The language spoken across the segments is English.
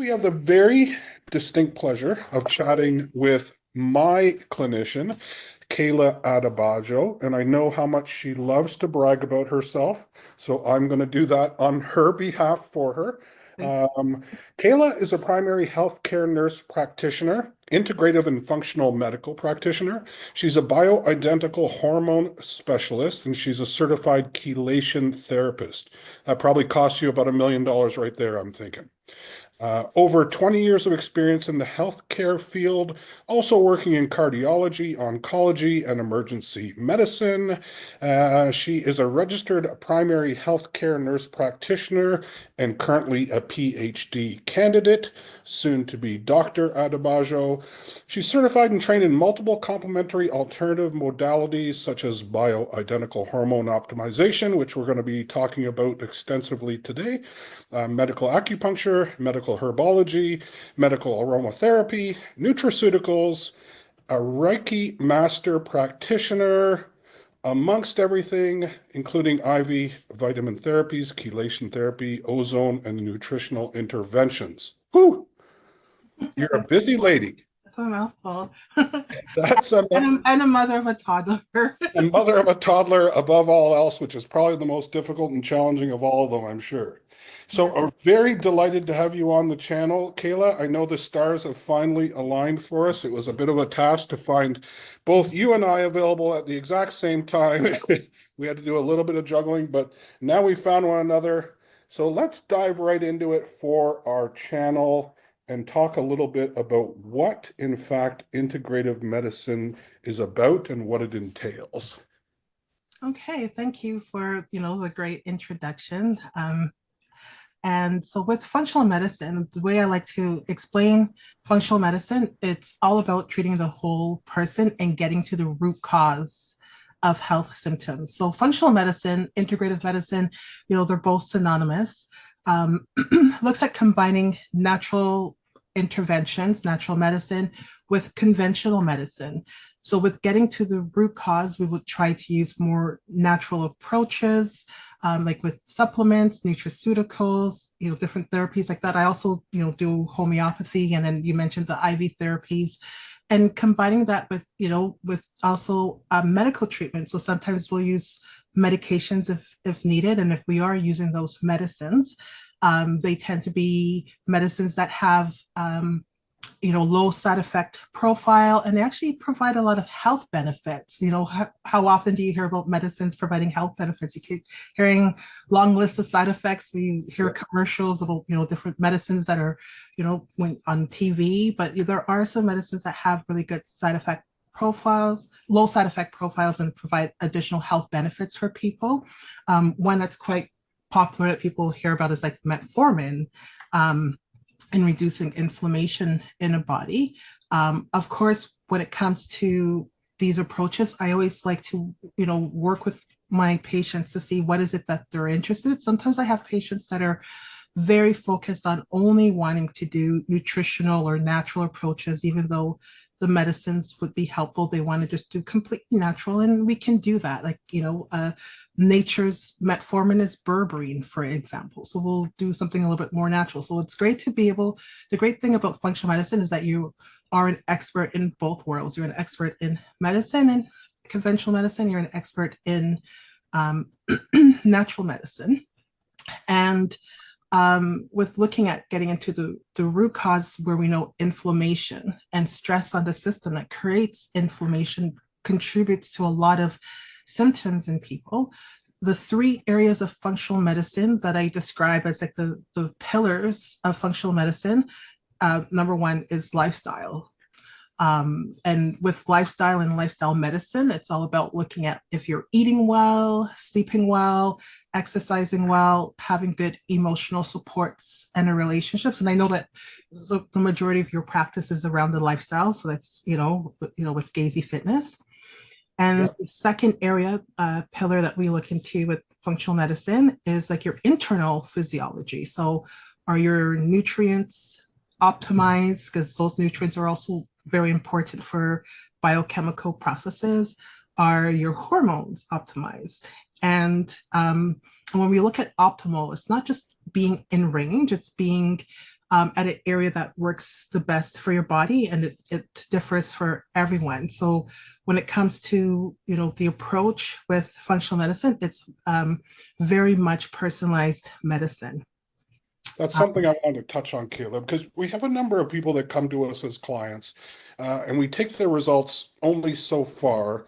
we have the very distinct pleasure of chatting with my clinician, Kayla Adebajo, and I know how much she loves to brag about herself, so I'm going to do that on her behalf for her. Thank you. Kayla is a primary healthcare nurse practitioner, integrative and functional medical practitioner. She's a bioidentical hormone specialist, and she's a certified chelation therapist. That probably costs you about $1 million right there, I'm thinking. Over 20 years of experience in the healthcare field, also working in cardiology, oncology, and emergency medicine. She is a registered primary healthcare nurse practitioner and currently a PhD candidate, soon to be Dr. Adebajo. She's certified and trained in multiple complementary alternative modalities such as bioidentical hormone optimization, which we're going to be talking about extensively today, medical acupuncture, medical herbology, medical aromatherapy, nutraceuticals, a Reiki master practitioner, amongst everything, including IV vitamin therapies, chelation therapy, ozone, and nutritional interventions. Whew, you're a busy lady. It's a mouthful. That's a, And a mother of a toddler. a mother of a toddler above all else, which is probably the most difficult and challenging of all of them, I'm sure. So Yeah. I'm very delighted to have you on the channel, Kayla. I know the stars have finally aligned for us. It was a bit of a task to find both you and I available at the exact same time. We had to do a little bit of juggling, but now we found one another. So let's dive right into it for our channel and talk a little bit about what, in fact, integrative medicine is about and what it entails. Okay, thank you for the great introduction. And so with functional medicine, the way I like to explain functional medicine, it's all about treating the whole person and getting to the root cause of health symptoms. So functional medicine, integrative medicine, they're both synonymous. Looks at combining natural interventions, natural medicine, with conventional medicine. So with getting to the root cause, we would try to use more natural approaches, like with supplements, nutraceuticals, different therapies like that. I also, do homeopathy, and then you mentioned the IV therapies, and combining that with, with also medical treatment. So sometimes we'll use medications if needed, and if we are using those medicines, they tend to be medicines that have low side effect profile, and they actually provide a lot of health benefits. How often do you hear about medicines providing health benefits? You keep hearing long lists of side effects. We hear commercials about different medicines that are when on TV, but there are some medicines that have really good side effect profiles, low side effect profiles, and provide additional health benefits for people. One that's quite popular that people hear about is like metformin, and reducing inflammation in a body. Of course, when it comes to these approaches, I always like to, work with my patients to see what is it that they're interested in. Sometimes I have patients that are very focused on only wanting to do nutritional or natural approaches, even though the medicines would be helpful. They want to just do completely natural, and we can do that. Like, nature's metformin is berberine, for example. So we'll do something a little bit more natural. So it's great to be able, the great thing about functional medicine is that you are an expert in both worlds. You're an expert in medicine and conventional medicine. You're an expert in natural medicine. And with looking at getting into the root cause, where we know inflammation and stress on the system that creates inflammation contributes to a lot of symptoms in people. The three areas of functional medicine that I describe as like the pillars of functional medicine, number one is lifestyle. And with lifestyle and lifestyle medicine, it's all about looking at if you're eating well, sleeping well, exercising well, having good emotional supports and relationships. And I know that the majority of your practice is around the lifestyle. So that's, with Gazey Fitness. And the second area, pillar that we look into with functional medicine is like your internal physiology. So are your nutrients optimized? Because those nutrients are also very important for biochemical processes. are your hormones optimized? And when we look at optimal, it's not just being in range, it's being at an area that works the best for your body, and it differs for everyone. So when it comes to, you know, the approach with functional medicine, it's very much personalized medicine. That's something I wanted to touch on, Kayla, because we have a number of people that come to us as clients, and we take their results only so far,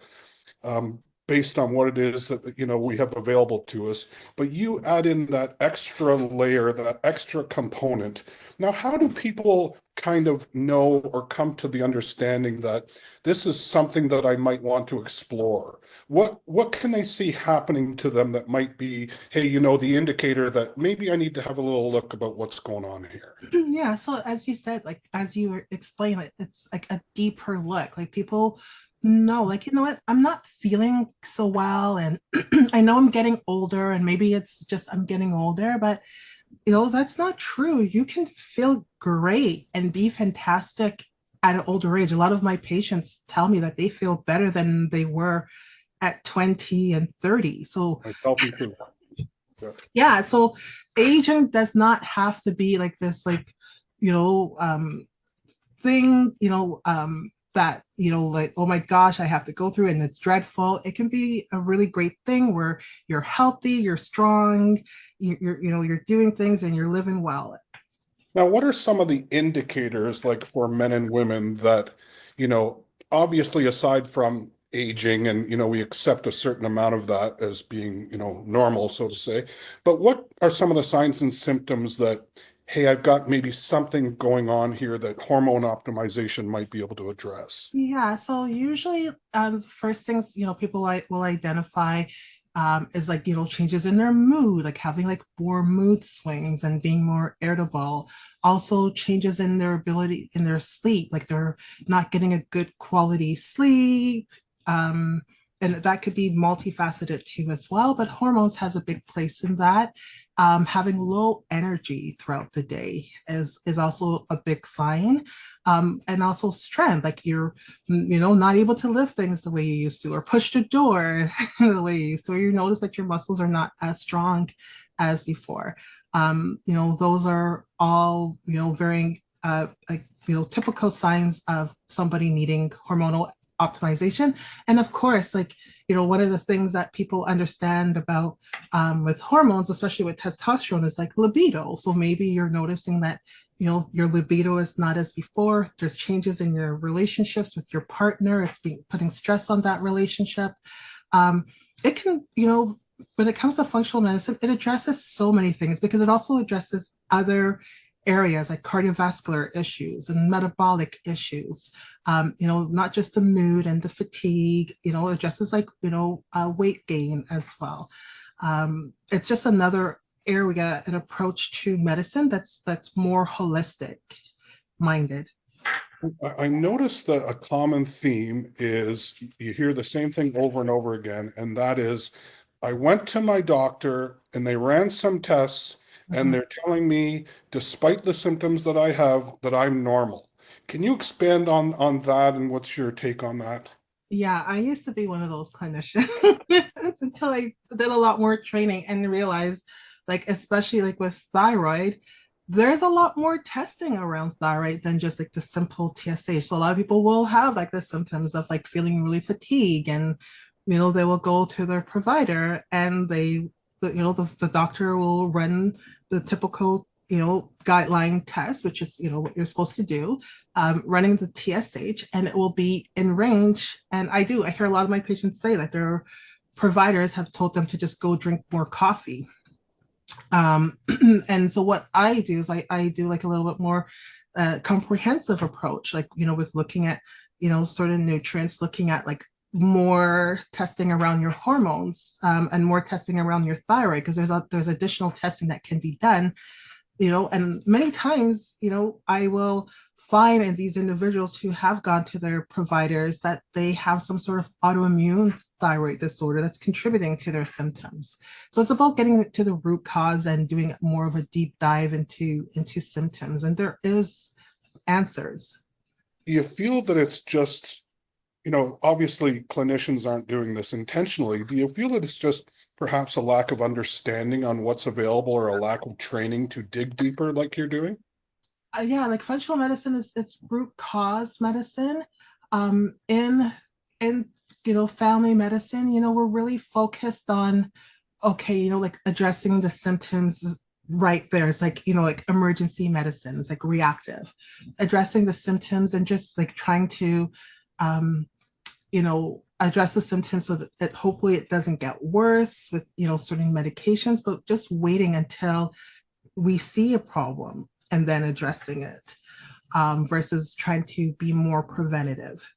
um, based on what it is that we have available to us. But you add in that extra layer, that extra component. Now, how do people kind of know or come to the understanding that this is something that I might want to explore? What can they see happening to them that might be, hey, the indicator that maybe I need to have a little look about what's going on here? Yeah, so as you said, like as you were explaining, it's like a deeper look. Like people know, like, you know what, I'm not feeling so well, and I know I'm getting older, and maybe it's just I'm getting older, but you know, that's not true. You can feel great and be fantastic at an older age. A lot of my patients tell me that they feel better than they were at 20 and 30. So Myself included. Yeah. yeah, so aging does not have to be like this, like, you know, thing, that, like, oh my gosh, I have to go through it and it's dreadful. It can be a really great thing where you're healthy, you're strong, you're doing things and you're living well. Now, what are some of the indicators, like for men and women, that, obviously aside from aging and, we accept a certain amount of that as being, normal, so to say, but what are some of the signs and symptoms that, hey, I've got maybe something going on here that hormone optimization might be able to address? Yeah, so usually first things, people like will identify is like, changes in their mood, like having like more mood swings and being more irritable. Also changes in their ability in their sleep, like they're not getting a good quality sleep. And that could be multifaceted too as well, but hormones has a big place in that. Having low energy throughout the day is also a big sign. And also strength, like you're, not able to lift things the way you used to, or push the door the way you used to, or you notice that your muscles are not as strong as before. Those are all, very like, typical signs of somebody needing hormonal optimization. And of course, like, one of the things that people understand about with hormones, especially with testosterone, is like libido. So maybe you're noticing that, your libido is not as before. There's changes in your relationships with your partner. It's being putting stress on that relationship. It can, when it comes to functional medicine, it addresses so many things because it also addresses other areas like cardiovascular issues and metabolic issues, not just the mood and the fatigue, addresses like, weight gain as well. It's just another area and approach to medicine that's more holistic minded. I noticed that a common theme is you hear the same thing over and over again, and that is, I went to my doctor and they ran some tests and Mhm. they're telling me, despite the symptoms that I have, that I'm normal. Can you expand on that and what's your take on that? Yeah, I used to be one of those clinicians until I did a lot more training and realized, like, especially like with thyroid, there's a lot more testing around thyroid than just like the simple TSH. So a lot of people will have like the symptoms of like feeling really fatigued, and they will go to their provider and the doctor will run the typical guideline test, which is what you're supposed to do, running the TSH, and it will be in range. And I hear a lot of my patients say that their providers have told them to just go drink more coffee. um, and so what I do is I do like a little bit more comprehensive approach, like with looking at certain nutrients, looking at like more testing around your hormones, and more testing around your thyroid, because there's additional testing that can be done, and many times, I will find in these individuals who have gone to their providers that they have some sort of autoimmune thyroid disorder that's contributing to their symptoms. So it's about getting to the root cause and doing more of a deep dive into symptoms. And there is answers. Do you feel that it's just Obviously clinicians aren't doing this intentionally. Do you feel that it's just perhaps a lack of understanding on what's available or a lack of training to dig deeper like you're doing? Yeah, like functional medicine is it's root cause medicine. In family medicine, we're really focused on okay, like addressing the symptoms right there. It's like, like emergency medicine, it's like reactive, addressing the symptoms and just like trying to um, address the symptoms so that hopefully it doesn't get worse with, certain medications, but just waiting until we see a problem and then addressing it versus trying to be more preventative.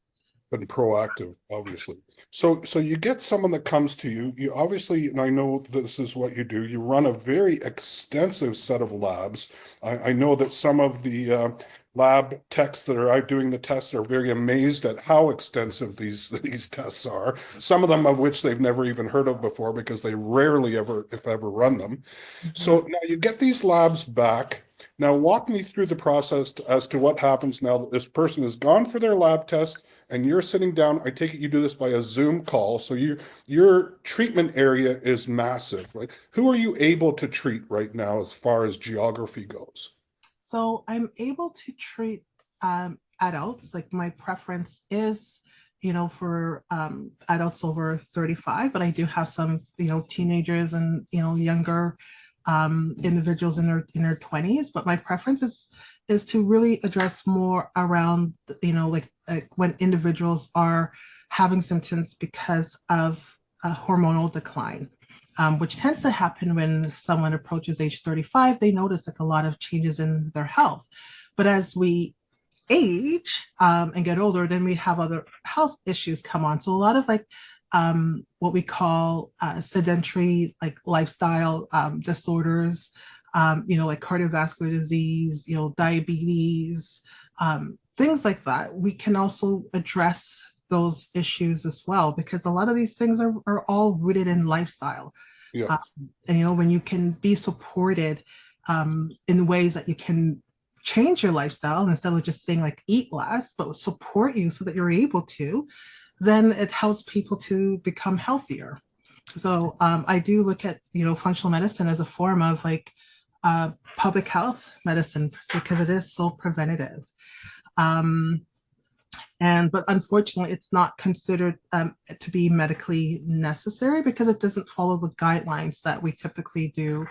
Been proactive, obviously. So you get someone that comes to you. You obviously, and I know this is what you do. You run a very extensive set of labs. I know that some of the lab techs that are out doing the tests are very amazed at how extensive these tests are. Some of them of which they've never even heard of before because they rarely ever, if ever, run them. Mhm. So now you get these labs back. Now walk me through the process as to what happens now that this person has gone for their lab test and you're sitting down. I take it you do this by a Zoom call. So your treatment area is massive, right? Who are you able to treat right now as far as geography goes? So I'm able to treat adults. Like my preference is, for adults over 35, but I do have some, teenagers and, younger individuals in their 20s. But my preference is to really address more around, like when individuals are having symptoms because of a hormonal decline. Which tends to happen when someone approaches age 35, they notice like a lot of changes in their health. But as we age and get older, then we have other health issues come on. So a lot of like what we call sedentary like lifestyle disorders, like cardiovascular disease, diabetes, things like that. We can also address those issues as well because a lot of these things are all rooted in lifestyle. Yeah. um, and when you can be supported in ways that you can change your lifestyle instead of just saying like eat less, but support you so that you're able to, then it helps people to become healthier. So I do look at functional medicine as a form of like public health medicine because it is so preventative. Um, but unfortunately it's not considered to be medically necessary because it doesn't follow the guidelines that we typically do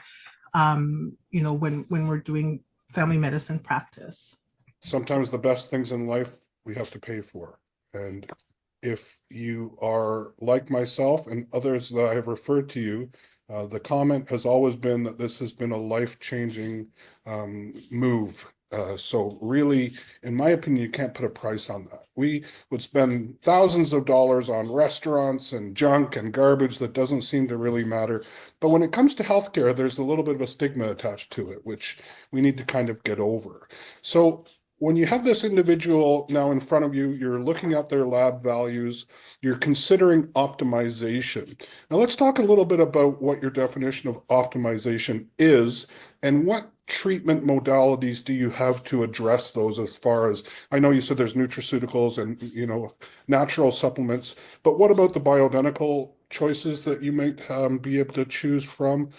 when we're doing family medicine practice. Sometimes the best things in life we have to pay for. And if you are like myself and others that I have referred to you, the comment has always been that this has been a life-changing move. So really, in my opinion, you can't put a price on that. We would spend thousands of dollars on restaurants and junk and garbage that doesn't seem to really matter. But when it comes to healthcare, there's a little bit of a stigma attached to it, which we need to kind of get over. So when you have this individual now in front of you, you're looking at their lab values, you're considering optimization. Now, let's talk a little bit about what your definition of optimization is and what treatment modalities do you have to address those as far as I know you said there's nutraceuticals and natural supplements, but what about the bioidentical choices that you might be able to choose from,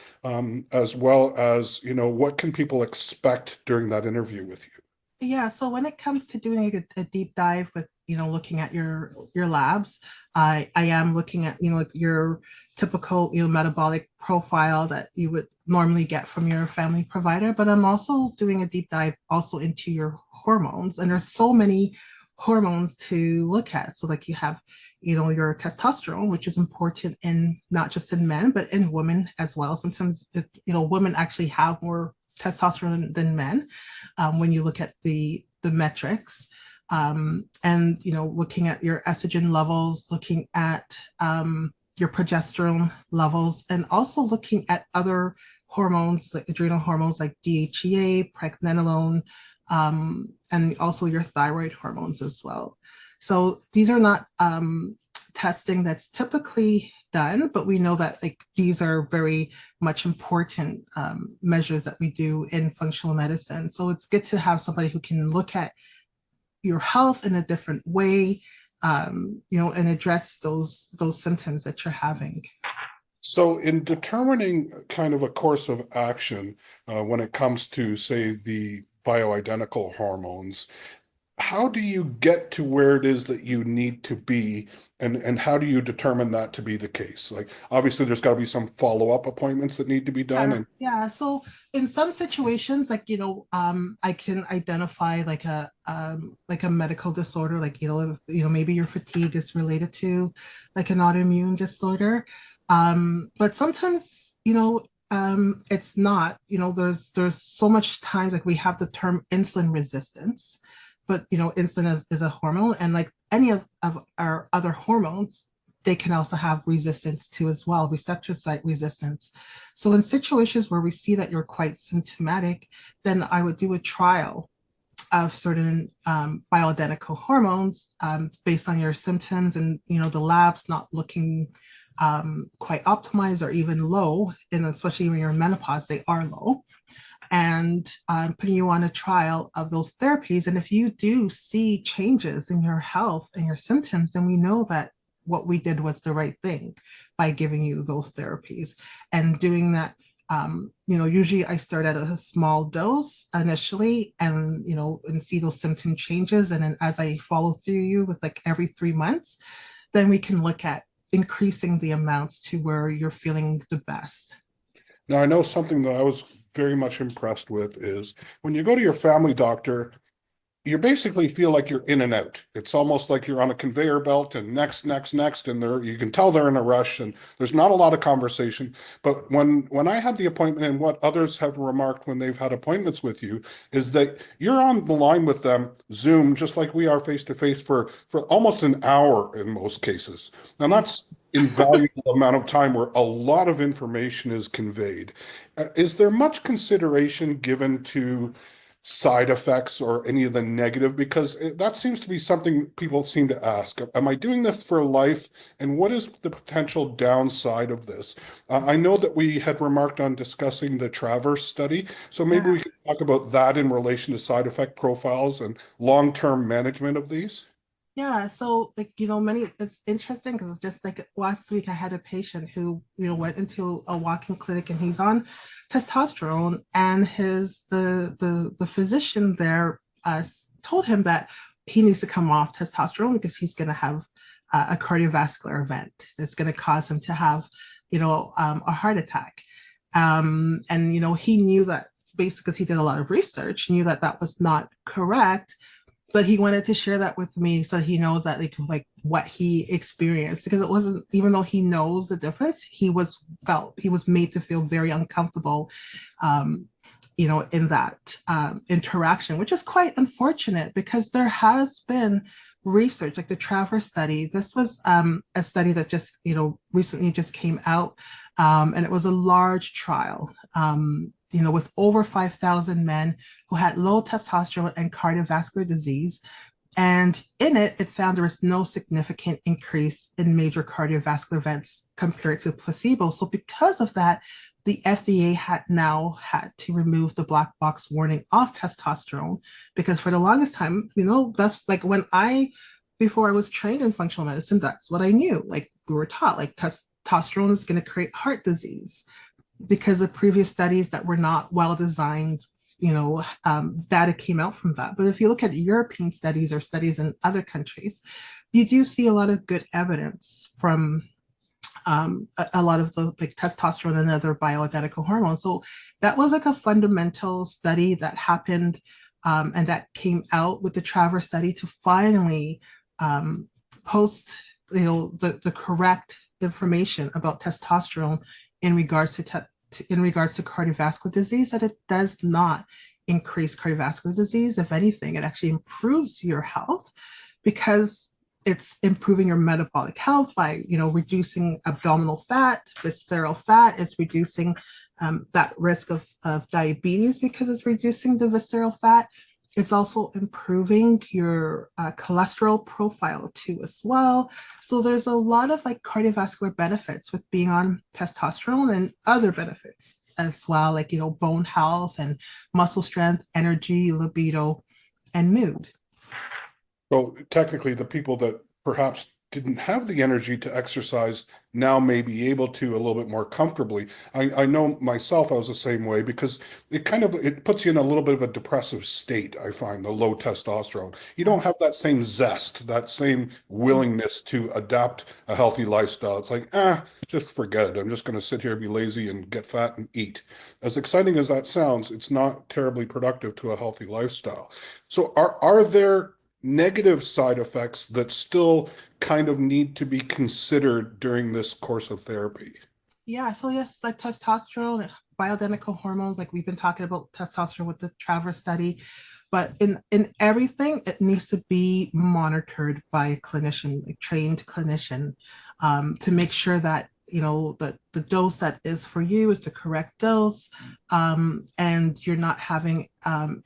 as well as what can people expect during that interview with you? Yeah, so when it comes to doing a deep dive with, looking at your labs, I am looking at, like your typical, metabolic profile that you would normally get from your family provider, but I'm also doing a deep dive also into your hormones. And there's so many hormones to look at. So like you have, your testosterone, which is important in not just in men, but in women as well. Sometimes, women actually have more testosterone than men when you look at the metrics, and looking at your estrogen levels, looking at your progesterone levels, and also looking at other hormones like adrenal hormones like DHEA, pregnenolone, and also your thyroid hormones as well. So these are not testing that's typically done, but we know that like these are very much important measures that we do in functional medicine. So it's good to have somebody who can look at your health in a different way and address those symptoms that you're having. So, in determining kind of a course of action when it comes to, say, the bioidentical hormones, how do you get to where it is that you need to be, and how do you determine that to be the case? Like, obviously, there's got to be some follow-up appointments that need to be done, Yeah, and yeah. So in some situations, like I can identify like a medical disorder, like maybe your fatigue is related to like an autoimmune disorder. But sometimes it's not. There's so much times like we have the term insulin resistance, but insulin is a hormone, and like any of our other hormones, they can also have resistance to as well, receptor site resistance. So in situations where we see that you're quite symptomatic, then I would do a trial of certain bioidentical hormones based on your symptoms, and the labs not looking quite optimized or even low, and especially when you're in menopause, they are low. And putting you on a trial of those therapies. And if you do see changes in your health and your symptoms, then we know that what we did was the right thing by giving you those therapies and doing that. Usually I start at a small dose initially, and see those symptom changes. And then as I follow through you with like every 3 months, then we can look at increasing the amounts to where you're feeling the best. now I know something that I was very much impressed with is when you go to your family doctor, you basically feel like you're in and out. It's almost like you're on a conveyor belt and next, next, next, and you can tell they're in a rush and there's not a lot of conversation. But when I had the appointment, and what others have remarked when they've had appointments with you, is that you're on the line with them, Zoom, just like we are face to face for almost an hour in most cases. Now that's invaluable amount of time where a lot of information is conveyed. Is there much consideration given to side effects or any of the negative? Because that seems to be something people seem to ask. Am I doing this for life? And what is the potential downside of this? I know that we had remarked on discussing the Traverse study, so maybe Yeah. we can talk about that in relation to side effect profiles and long-term management of these. Yeah, so like many it's interesting because it's just like last week I had a patient who went into a walk-in clinic and he's on testosterone, and the physician there told him that he needs to come off testosterone because he's going to have a cardiovascular event that's going to cause him to have a heart attack, and he knew that basically because he did a lot of research, knew that that was not correct, but he wanted to share that with me so he knows that like what he experienced, because it wasn't, even though he knows the difference, he was made to feel very uncomfortable in that interaction, which is quite unfortunate because there has been research like the Traverse study. This was a study that just recently just came out, and it was a large trial, with over 5,000 men who had low testosterone and cardiovascular disease. And in it, it found there was no significant increase in major cardiovascular events compared to placebo. So because of that, the FDA had now had to remove the black box warning off testosterone, because for the longest time, that's like before I was trained in functional medicine, that's what I knew. Like we were taught, like testosterone is going to create heart disease because of previous studies that were not well designed, data came out from that. But if you look at European studies or studies in other countries, you do see a lot of good evidence from a lot of the like testosterone and other bioidentical hormones. So that was like a fundamental study that happened, and that came out with the Traverse study to finally post the correct information about testosterone in regards to cardiovascular disease, that it does not increase cardiovascular disease. If anything, it actually improves your health because it's improving your metabolic health by reducing abdominal fat, visceral fat. It's reducing that risk of diabetes because it's reducing the visceral fat. It's also improving your cholesterol profile too as well. So there's a lot of like cardiovascular benefits with being on testosterone, and other benefits as well, like bone health and muscle strength, energy, libido, and mood. So technically, the people that perhaps didn't have the energy to exercise now may be able to a little bit more comfortably. I know myself, I was the same way because it puts you in a little bit of a depressive state, I find, the low testosterone. You don't have that same zest, that same willingness to adapt a healthy lifestyle. It's like, just forget it. I'm just going to sit here, be lazy, and get fat and eat. As exciting as that sounds, it's not terribly productive to a healthy lifestyle. So are there negative side effects that still kind of need to be considered during this course of therapy? Yeah, so yes, like testosterone, bioidentical hormones, like we've been talking about testosterone with the Travers study, but in everything, it needs to be monitored by a clinician, a trained clinician, to make sure that that the dose that is for you is the correct dose, and you're not having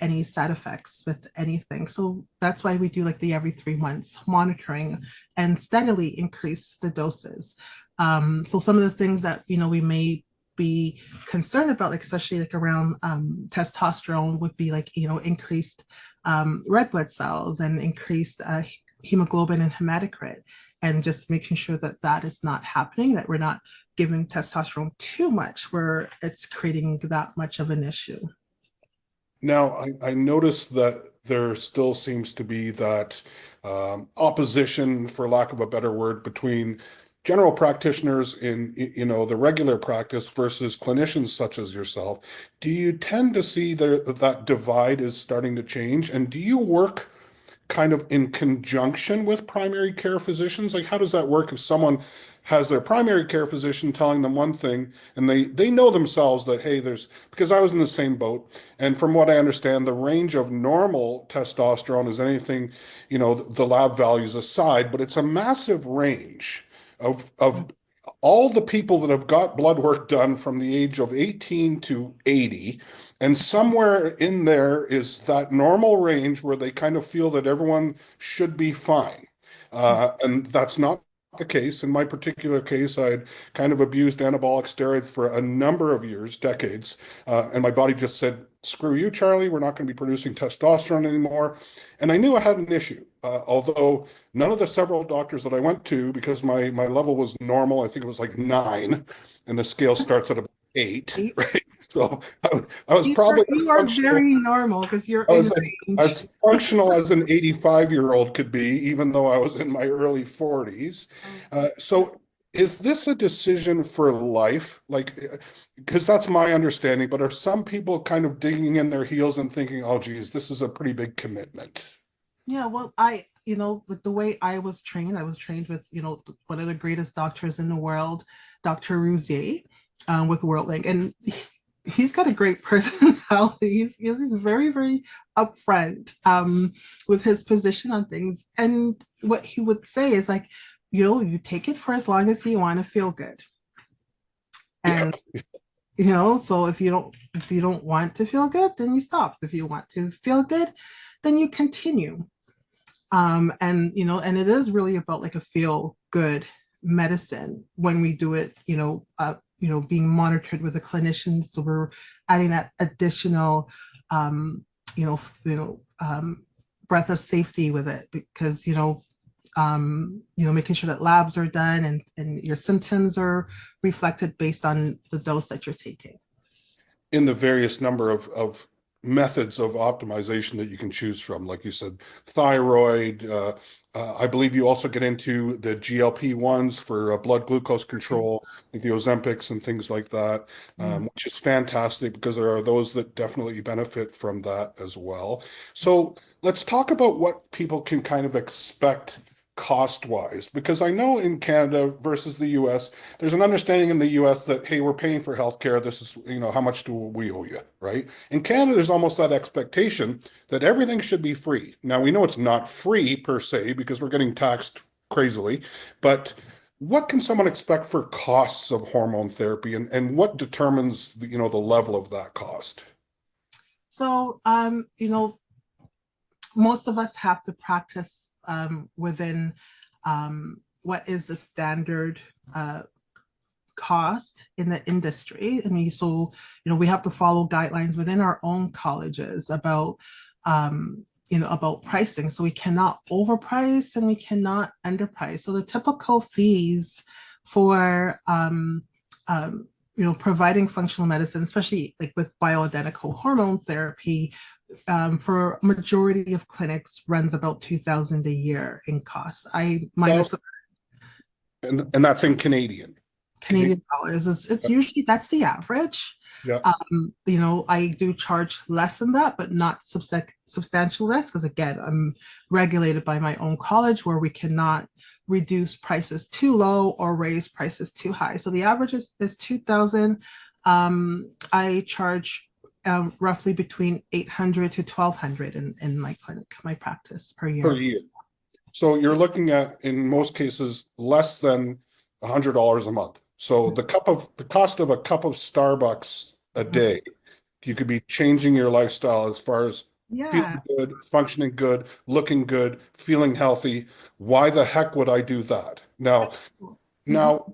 any side effects with anything. So that's why we do like the every 3 months monitoring and steadily increase the doses. So some of the things that we may be concerned about, like especially like around testosterone, would be like increased red blood cells and increased hemoglobin and hematocrit, and just making sure that that is not happening, that we're not giving testosterone too much where it's creating that much of an issue. Now, I noticed that there still seems to be that opposition, for lack of a better word, between general practitioners in the regular practice versus clinicians such as yourself. Do you tend to see that divide is starting to change? And do you work kind of in conjunction with primary care physicians? Like, how does that work if someone has their primary care physician telling them one thing and they know themselves that, hey, because I was in the same boat. And from what I understand, the range of normal testosterone is anything, the lab values aside, but it's a massive range of all the people that have got blood work done from the age of 18 to 80, and somewhere in there is that normal range where they kind of feel that everyone should be fine. And that's not the case. In my particular case, I'd kind of abused anabolic steroids for a number of years, decades, and my body just said, screw you, Charlie, we're not going to be producing testosterone anymore. And I knew I had an issue, although none of the several doctors that I went to, because my level was normal, I think it was like 9, and the scale starts at about 8, right? So I was probably as You are functional. very normal because you're I in was range. as functional as an 85-year-old could be, even though I was in my early 40s. So is this a decision for life? Like, because that's my understanding, but are some people kind of digging in their heels and thinking, oh, geez, this is a pretty big commitment? Yeah, well, like the way I was trained with, one of the greatest doctors in the world, Dr. Rouzier, with WorldLink. And he's got a great personality. He's very, very upfront with his position on things. And what he would say is like, you take it for as long as you want to feel good. And Yep. so if you don't want to feel good, then you stop. If you want to feel good, then you continue. And it is really about like a feel good medicine when we do it, being monitored with a clinician. So we're adding that additional you know breath of safety with it, because making sure that labs are done and your symptoms are reflected based on the dose that you're taking. In the various number of methods of optimization that you can choose from. Like you said, thyroid. I believe you also get into the GLP-1s for blood glucose control, like the Ozempics and things like that, Yeah. which is fantastic because there are those that definitely benefit from that as well. So let's talk about what people can kind of expect cost-wise, because I know in Canada versus the US, there's an understanding in the US that, hey, we're paying for healthcare. This is, how much do we owe you, right? In Canada, there's almost that expectation that everything should be free. Now, we know it's not free per se because we're getting taxed crazily, but what can someone expect for costs of hormone therapy, and what determines the level of that cost? So, most of us have to practice within what is the standard cost in the industry. I mean, so we have to follow guidelines within our own colleges about about pricing. So we cannot overprice and we cannot underprice. So the typical fees for providing functional medicine, especially like with bioidentical hormone therapy, for majority of clinics runs about 2,000 a year in costs. I minus And that's in Canadian. Canadian dollars. It's usually that's the average. Yeah. I do charge less than that, but not substantial less because again, I'm regulated by my own college where we cannot reduce prices too low or raise prices too high. So the average is 2,000. I charge roughly between 800 to 1,200 in my clinic, my practice per year. Per year. So you're looking at, in most cases, less than $100 a month. So the cost of a cup of Starbucks a day, you could be changing your lifestyle as far as feeling good, functioning good, looking good, feeling healthy. Why the heck would I do that? Now,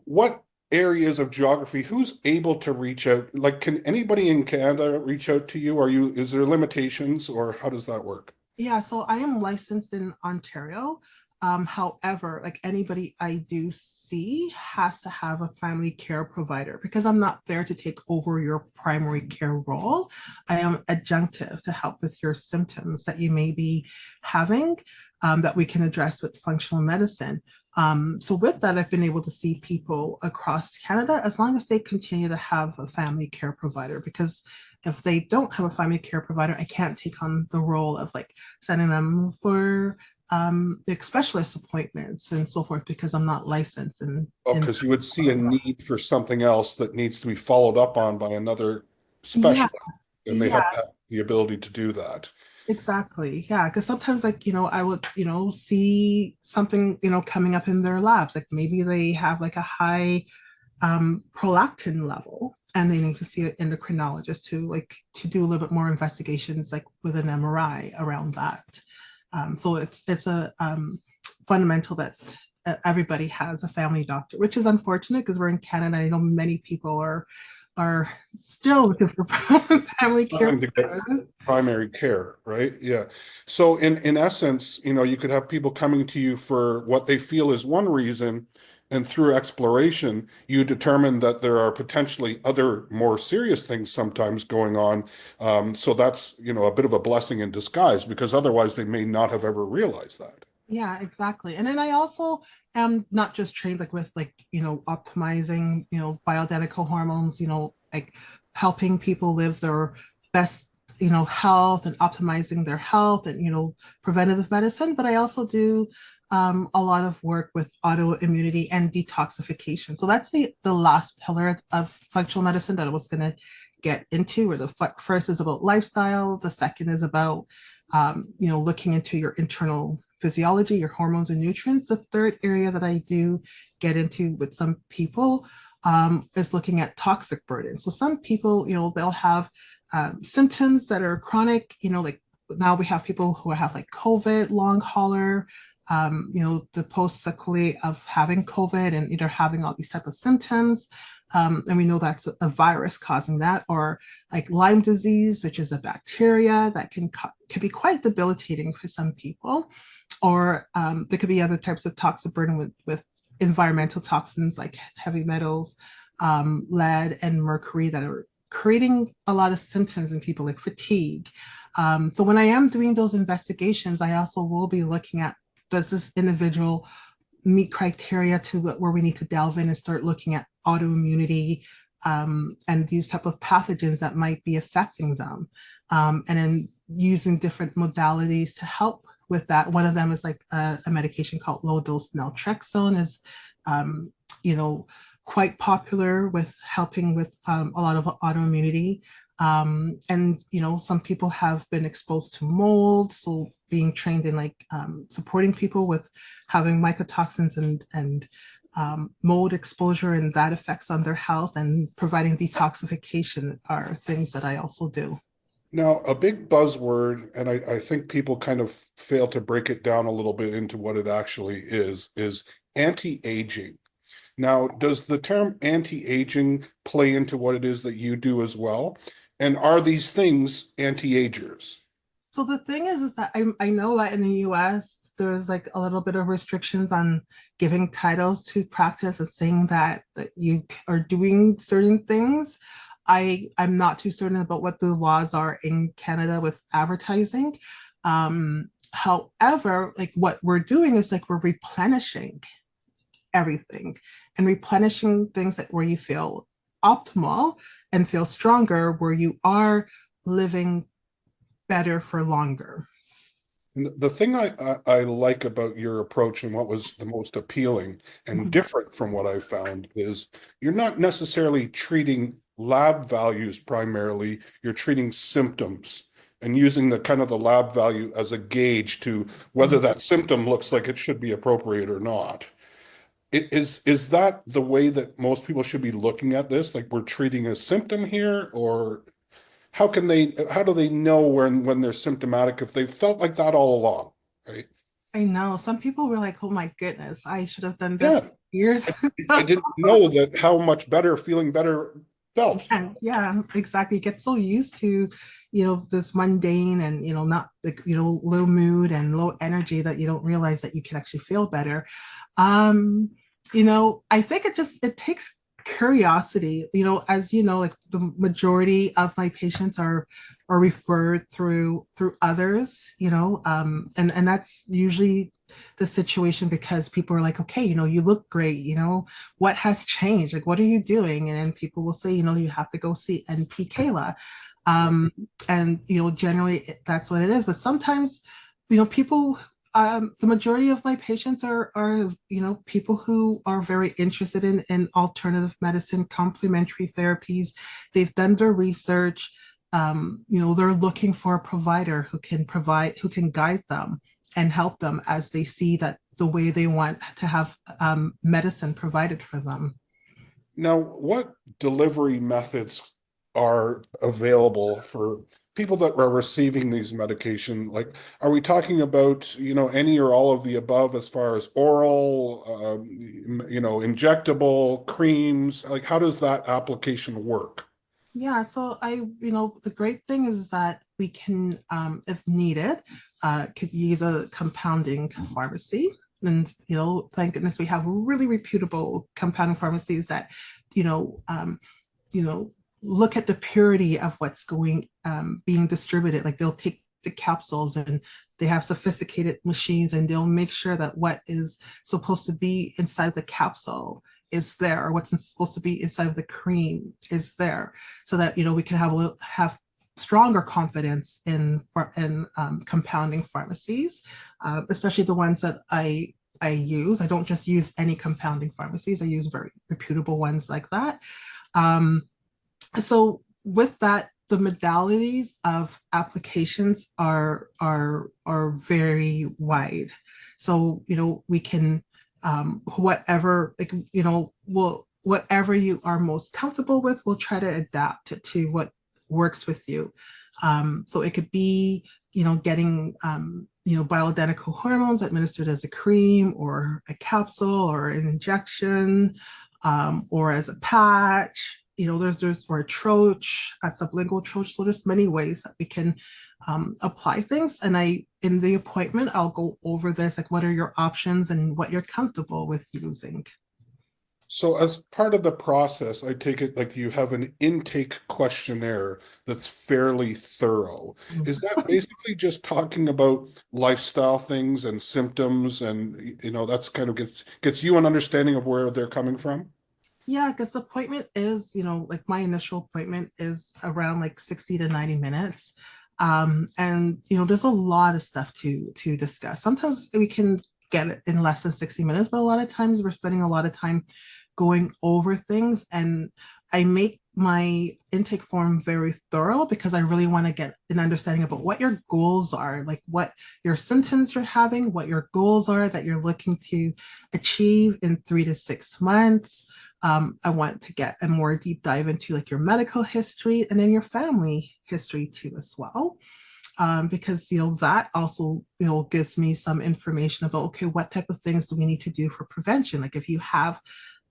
what areas of geography, who's able to reach out? Like, can anybody in Canada reach out to you? Is there limitations or how does that work? Yeah, so I am licensed in Ontario. However, like anybody I do see has to have a family care provider because I'm not there to take over your primary care role. I am adjunctive to help with your symptoms that you may be having that we can address with functional medicine. So with that, I've been able to see people across Canada as long as they continue to have a family care provider because if they don't have a family care provider, I can't take on the role of like sending them for specialist appointments and so forth because I'm not licensed. Because you would see a need for something else that needs to be followed up on by another Yeah, specialist, and they have to have the ability to do that. exactly. Yeah, because sometimes like, I would, see something, coming up in their labs. Like maybe they have like a high prolactin level and they need to see an endocrinologist to do a little bit more investigations like with an MRI around that. So it's a fundamental that everybody has a family doctor, which is unfortunate because we're in Canada. I know many people are still looking for family care. To get primary care, right? Yeah. So in essence, you could have people coming to you for what they feel is one reason, and through exploration, you determine that there are potentially other more serious things sometimes going on. So that's, a bit of a blessing in disguise because otherwise they may not have ever realized that. Yeah, exactly. And then I also am not just trained like with optimizing, bioidentical hormones, like helping people live their best, health and optimizing their health and, preventative medicine, but I also do a lot of work with autoimmunity and detoxification. So that's the last pillar of functional medicine that I was going to get into, where the first is about lifestyle, the second is about looking into your internal physiology, your hormones and nutrients. The third area that I do get into with some people is looking at toxic burden. So some people, they'll have symptoms that are chronic, like now we have people who have like COVID, long hauler, the post sequelae of having COVID and either having all these type of symptoms. And we know that's a virus causing that, or like Lyme disease, which is a bacteria that can be quite debilitating for some people. Or there could be other types of toxic burden with environmental toxins like heavy metals, lead, and mercury that are creating a lot of symptoms in people like fatigue. So when I am doing those investigations, I also will be looking at, does this individual meet criteria to where we need to delve in and start looking at autoimmunity and these type of pathogens that might be affecting them, and then using different modalities to help with that. One of them is like a medication called low dose naltrexone is quite popular with helping with a lot of autoimmunity. And some people have been exposed to mold, so being trained in like supporting people with having mycotoxins and mold exposure and that effects on their health, and providing detoxification are things that I also do. Now, a big buzzword, and I think people kind of fail to break it down a little bit into what it actually is anti-aging. Now, does the term anti-aging play into what it is that you do as well? And are these things anti-agers? So the thing is that I know that in the US, there's like a little bit of restrictions on giving titles to practice and saying that you are doing certain things. I'm not too certain about what the laws are in Canada with advertising. However, like what we're doing is like we're replenishing everything and replenishing things that where you feel optimal and feel stronger, where you are living better for longer. And the thing I like about your approach and what was the most appealing and different from what I found is you're not necessarily treating lab values primarily, you're treating symptoms and using the kind of the lab value as a gauge to whether that symptom looks like it should be appropriate or not. Is that the way that most people should be looking at this? Like we're treating a symptom here, or how do they know when they're symptomatic if they felt like that all along, right? I know some people were like, oh my goodness, I should have done this Yeah, years I ago. didn't know that how much better feeling better felt. And yeah, exactly. You get so used to, this mundane and, not like, low mood and low energy that you don't realize that you can actually feel better. Um, I think it takes curiosity, as you know, like the majority of my patients are referred through others, and that's usually the situation because people are like, okay, you look great, what has changed? Like, what are you doing? And then people will say, you have to go see NP Kayla. Um, and, generally that's what it is. But sometimes, people, the majority of my patients are, people who are very interested in alternative medicine, complementary therapies. They've done their research. They're looking for a provider who can guide them and help them as they see that the way they want to have medicine provided for them. Now, what delivery methods are available for people that are receiving these medication? Like, are we talking about, any or all of the above as far as oral, injectable creams? Like, how does that application work? Yeah, so the great thing is that we can, if needed, could use a compounding pharmacy. And, thank goodness we have really reputable compounding pharmacies that, you know, um, you know, look at the purity of what's being distributed. Like they'll take the capsules and they have sophisticated machines and they'll make sure that what is supposed to be inside the capsule is there, or what's supposed to be inside of the cream is there, so that we can have stronger confidence in compounding pharmacies, especially the ones that I use. I don't just use any compounding pharmacies. I use very reputable ones like that. Um, so with that, the modalities of applications are very wide. So we can whatever, like will whatever you are most comfortable with, we'll try to adapt it to what works with you. So it could be getting bioidentical hormones administered as a cream or a capsule or an injection, or as a patch. There's or a troche, a sublingual troche. So there's many ways that we can apply things. And in the appointment, I'll go over this, like what are your options and what you're comfortable with using. So as part of the process, I take it like you have an intake questionnaire that's fairly thorough. Is that basically just talking about lifestyle things and symptoms and that's kind of gets you an understanding of where they're coming from? Yeah, because the appointment is, like my initial appointment is around like 60 to 90 minutes. And there's a lot of stuff to discuss. Sometimes we can get it in less than 60 minutes, but a lot of times we're spending a lot of time going over things. And I make my intake form very thorough because I really want to get an understanding about what your goals are, like what your symptoms you're having, what your goals are that you're looking to achieve in 3 to 6 months. I want to get a more deep dive into like your medical history and then your family history too as well. Because that also gives me some information about, okay, what type of things do we need to do for prevention? Like if you have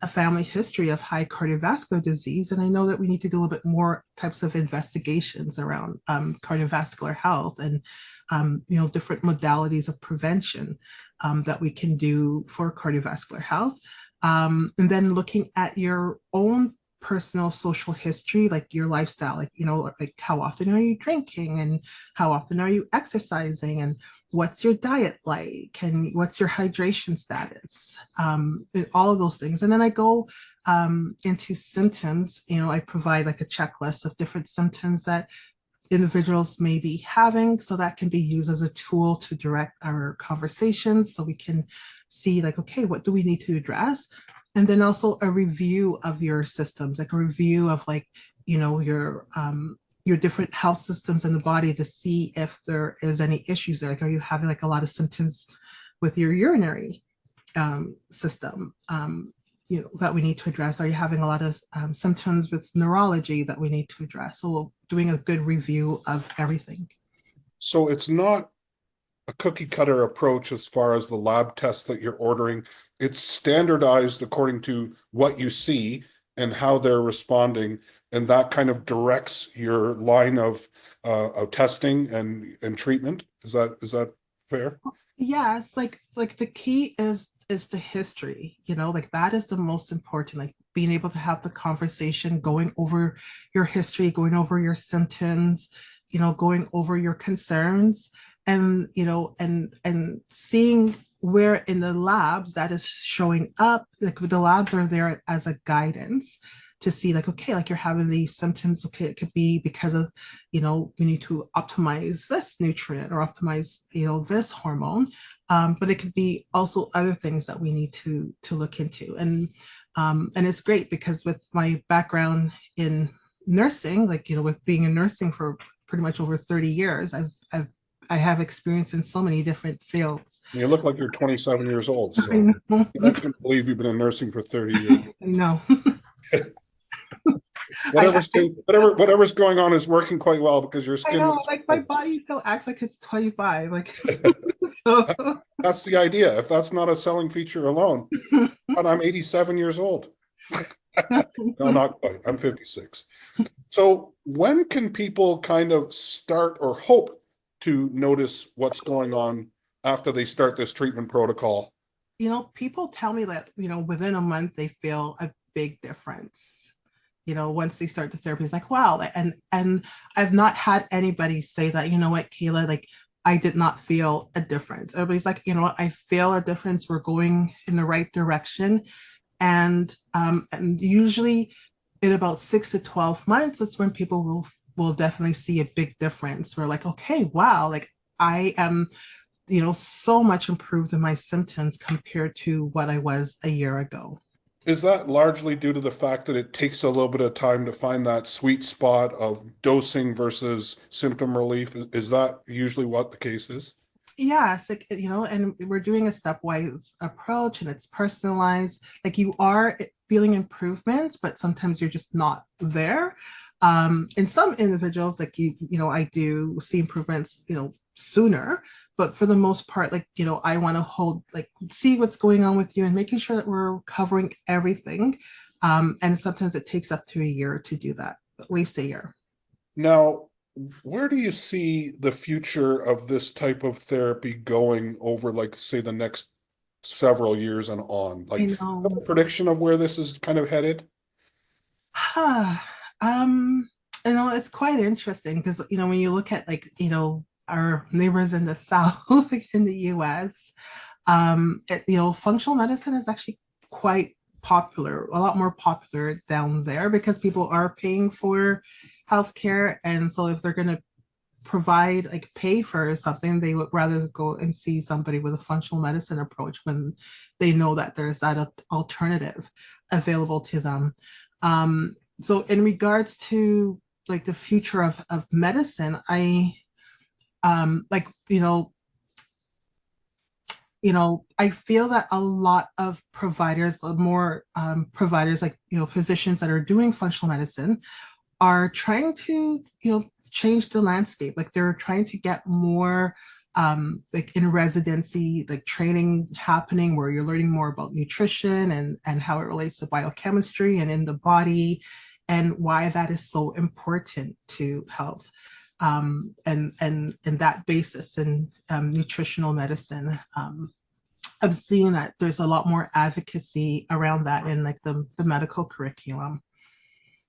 a family history of high cardiovascular disease, and I know that we need to do a little bit more types of investigations around cardiovascular health and different modalities of prevention that we can do for cardiovascular health. And then looking at your own personal social history, like your lifestyle, like, like how often are you drinking and how often are you exercising and what's your diet like and what's your hydration status, and all of those things. And then I go into symptoms. I provide like a checklist of different symptoms that individuals may be having, so that can be used as a tool to direct our conversations, so we can see like, okay, what do we need to address? And then also a review of your systems, like a review of like, your different health systems in the body, to see if there is any issues there. Like, are you having like a lot of symptoms with your urinary system, that we need to address? Are you having a lot of symptoms with neurology that we need to address? So doing a good review of everything. So it's not a cookie cutter approach as far as the lab tests that you're ordering. It's standardized according to what you see and how they're responding, and that kind of directs your line of testing and treatment. Is that fair? Yes, like the key is the history, like that is the most important, like being able to have the conversation, going over your history, going over your symptoms, going over your concerns, and and seeing where in the labs that is showing up. Like the labs are there as a guidance to see like, okay, like you're having these symptoms, okay, it could be because of, we need to optimize this nutrient or optimize, this hormone. But it could be also other things that we need to look into. And it's great because with my background in nursing, like, with being in nursing for pretty much over 30 years, I have experience in so many different fields. You look like you're 27 years old, so I know. I can't believe you've been in nursing for 30 years. No. Whatever's going on is working quite well, because your I skin know, looks like my good. body still acts like it's 25. Like, so That's the idea. If that's not a selling feature alone, but I'm 87 years old. No, not quite. I'm 56. So when can people kind of start or hope to notice what's going on after they start this treatment protocol? People tell me that, within a month they feel a big difference. Once they start the therapy, it's like, wow. And I've not had anybody say that, what, Kayla, like, I did not feel a difference. Everybody's like, what, I feel a difference. We're going in the right direction. And usually in about 6 to 12 months, that's when people will definitely see a big difference. We're like, okay, wow, like I am, so much improved in my symptoms compared to what I was a year ago. Is that largely due to the fact that it takes a little bit of time to find that sweet spot of dosing versus symptom relief? Is that usually what the case is? Yes, like, and we're doing a stepwise approach, and it's personalized. Like, you are feeling improvements, but sometimes you're just not there. In some individuals, like I do see improvements, sooner, but for the most part, like, I want to hold, like, see what's going on with you and making sure that we're covering everything. And sometimes it takes up to a year to do that, at least a year. Now, where do you see the future of this type of therapy going over, like, say, the next several years and on? Like, I have know. a prediction of where this is kind of headed? um, it's quite interesting because, when you look at, like, our neighbors in the South, like in the US, functional medicine is actually quite popular, a lot more popular down there because people are paying for healthcare. And so if they're going to provide, like, pay for something, they would rather go and see somebody with a functional medicine approach when they know that there's that alternative available to them. So in regards to, like, the future of medicine, I like, I feel that a lot of providers, more providers, like, physicians that are doing functional medicine, are trying to, change the landscape. Like, they're trying to get more like in residency, like training happening where you're learning more about nutrition and how it relates to biochemistry and in the body and why that is so important to health. And that basis in nutritional medicine. I'm seeing that there's a lot more advocacy around that in like the medical curriculum.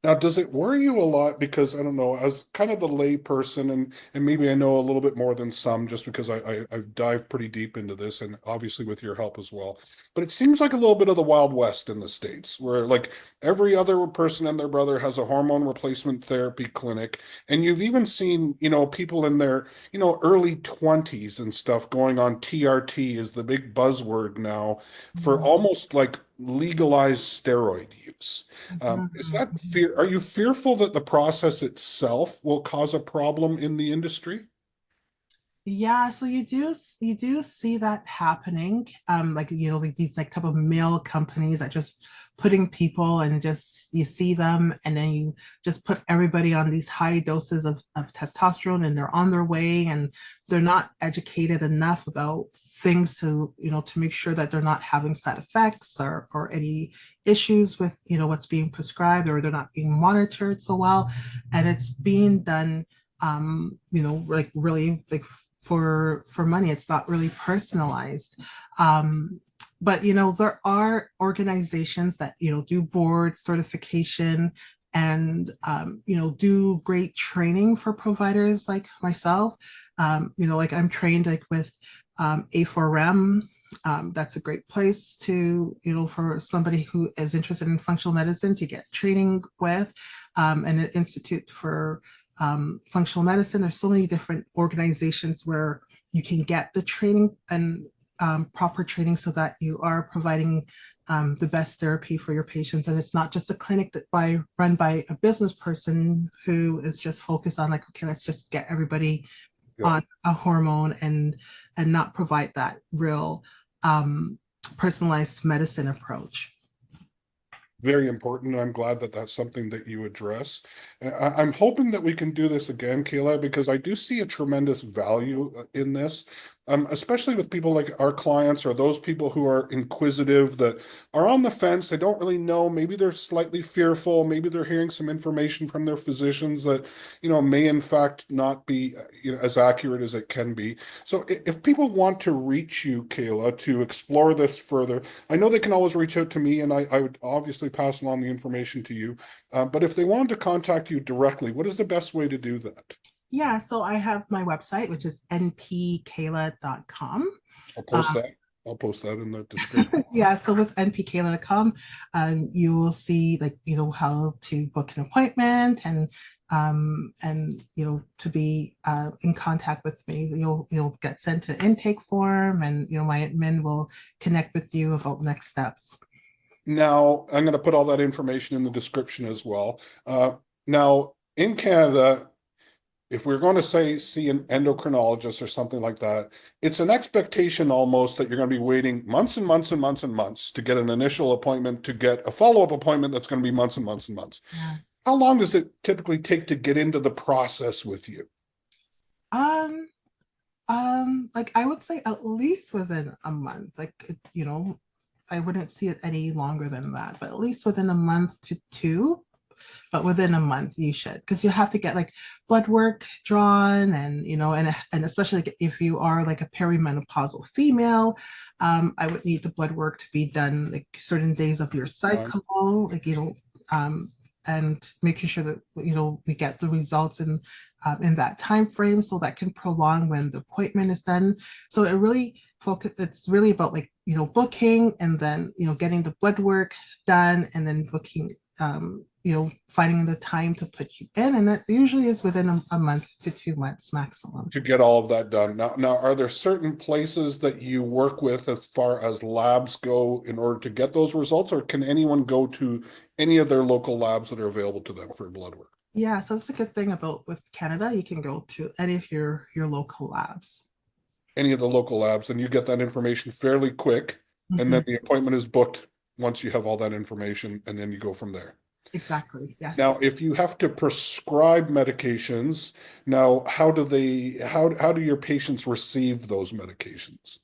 Now, does it worry you a lot? Because I don't know, as kind of the lay person, and maybe I know a little bit more than some, just because I've dived pretty deep into this, and obviously with your help as well. But it seems like a little bit of the Wild West in the States, where like every other person and their brother has a hormone replacement therapy clinic, and you've even seen, people in their, early 20s and stuff going on TRT is the big buzzword now for Mhm. almost like legalized steroid use. Is that Mhm. fear? Are you fearful that the process itself will cause a problem in the industry? Yeah, so you do see that happening. Like like these like type of male companies that just putting people and just you see them and then you just put everybody on these high doses of testosterone and they're on their way and they're not educated enough about things to make sure that they're not having side effects or any issues with what's being prescribed or they're not being monitored so well. And it's being done like really like for money. It's not really personalized. But there are organizations that do board certification and do great training for providers like myself. Like I'm trained like with A4M. That's a great place to for somebody who is interested in functional medicine to get training with, and an institute for functional medicine. There's so many different organizations where you can get the training and proper training so that you are providing the best therapy for your patients. And it's not just a clinic run by a business person who is just focused on like, okay, let's just get everybody Yeah. on a hormone and not provide that real personalized medicine approach. Very important. I'm glad that that's something that you address. I'm hoping that we can do this again, Kayla, because I do see a tremendous value in this, especially with people like our clients or those people who are inquisitive that are on the fence. They don't really know. Maybe they're slightly fearful. Maybe they're hearing some information from their physicians that, may in fact not be, as accurate as it can be. So if people want to reach you, Kayla, to explore this further, I know they can always reach out to me, and I would obviously pass along the information to you. But if they wanted to contact you directly, what is the best way to do that? Yeah, so I have my website, which is npkayla.com. I'll post Um, that. I'll post that in the description. yeah, so with npkayla.com, you will see like how to book an appointment and to be in contact with me. You'll get sent an intake form, and my admin will connect with you about next steps. Now, I'm going to put all that information in the description as well. Now, in Canada, if we're going to say see an endocrinologist or something like that, it's an expectation almost that you're going to be waiting months and months and months and months to get an initial appointment, to get a follow-up appointment that's going to be months and months and months. Yeah. How long does it typically take to get into the process with you? Um, like I would say at least within a month. Like I wouldn't see it any longer than that, but at least within a month to two. But within a month you should, because you have to get like blood work drawn, and and especially like if you are like a perimenopausal female, I would need the blood work to be done like certain days of your Right. cycle, like and making sure that we get the results in that time frame, so that can prolong when the appointment is done. So it's really about like booking, and then getting the blood work done, and then booking, finding the time to put you in, and that usually is within a month to 2 months maximum. To get all of that done. Now, are there certain places that you work with as far as labs go in order to get those results, or can anyone go to any of their local labs that are available to them for blood work? Yeah, so that's a good thing about with Canada. You can go to any of your local labs. Any of the local labs, and you get that information fairly quick, and Mhm. then the appointment is booked once you have all that information, and then you go from there. Exactly. Now, Yes. if you have to prescribe medications, now how do your patients receive those medications?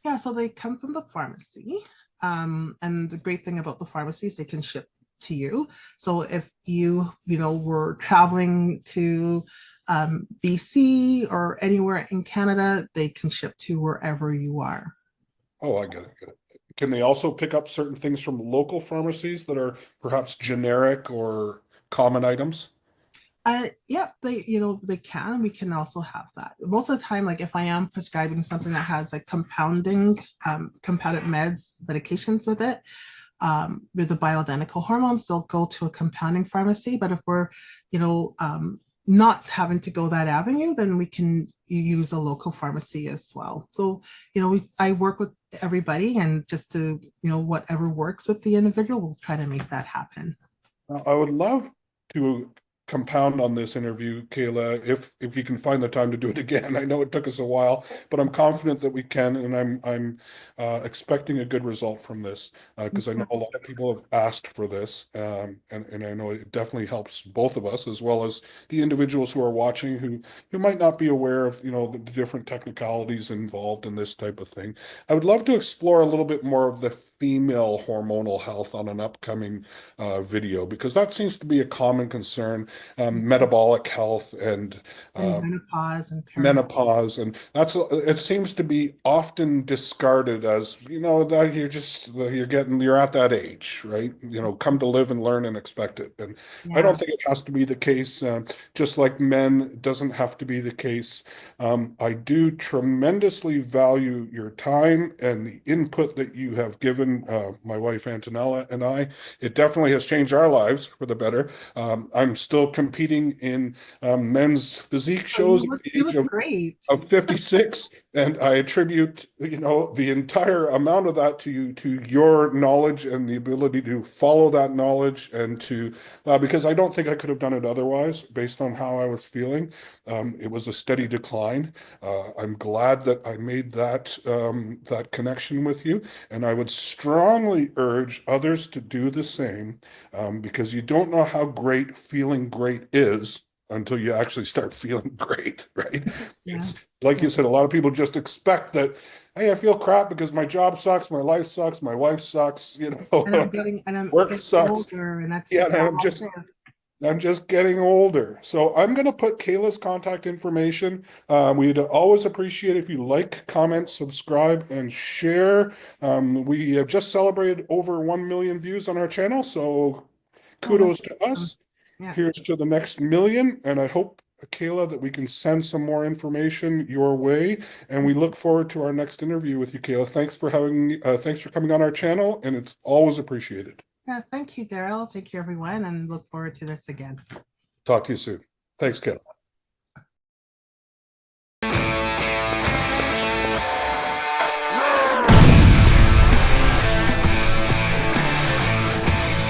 Yeah. So they come from the pharmacy. And the great thing about the pharmacies, they can ship to you. So if were traveling to BC or anywhere in Canada, they can ship to wherever you are. Oh, I get it, get it. Can they also pick up certain things from local pharmacies that are perhaps generic or common items? Yeah, they can. We can also have that. Most of the time, like if I am prescribing something that has like compounded medications with it, with the bioidentical hormones, they'll go to a compounding pharmacy. But if we're, not having to go that avenue, then we can use a local pharmacy as well. So, I work with everybody, and just to, whatever works with the individual, we'll try to make that happen. Now, I would love to compound on this interview, Kayla, if you can find the time to do it again. I know it took us a while, but I'm confident that we can, and I'm expecting a good result from this because I know a lot of people have asked for this, and I know it definitely helps both of us as well as the individuals who are watching who might not be aware of the different technicalities involved in this type of thing. I would love to explore a little bit more of the female hormonal health on an upcoming video because that seems to be a common concern, metabolic health and And uh, menopause and perimenopause. menopause, and it seems to be often discarded as that you're at that age, right? Come to live and learn and expect it. And I Yeah. don't think it has to be the case. Just like men, it doesn't have to be the case. I do tremendously value your time and the input that you have given my wife Antonella and I. It definitely has changed our lives for the better. I'm still competing in men's physique Oh, shows at the you age look great. of 56, and I attribute the entire amount of that to your knowledge and the ability to follow that knowledge and to because I don't think I could have done it otherwise based on how I was feeling. It was a steady decline. I'm glad that I made that connection with you, and I would strongly urge others to do the same because you don't know how great feeling great is until you actually start feeling great, right? Yeah. It's like you Yeah. said, a lot of people just expect that, hey, I feel crap because my job sucks, my life sucks, my wife sucks, And I'm work getting sucks. older, and that's Yeah, just and I'm just getting older. So I'm going to put Kayla's contact information. We'd always appreciate if you like, comment, subscribe, and share. We have just celebrated over 1 million views on our channel, so oh, that's kudos to awesome. us. Yeah. Here's to the next million, and I hope, Kayla, that we can send some more information your way. And we look forward to our next interview with you, Kayla. Thanks for coming on our channel, and it's always appreciated. Yeah. Thank you, Daryl. Thank you, everyone, and look forward to this again. Talk to you soon. Thanks, Kayla.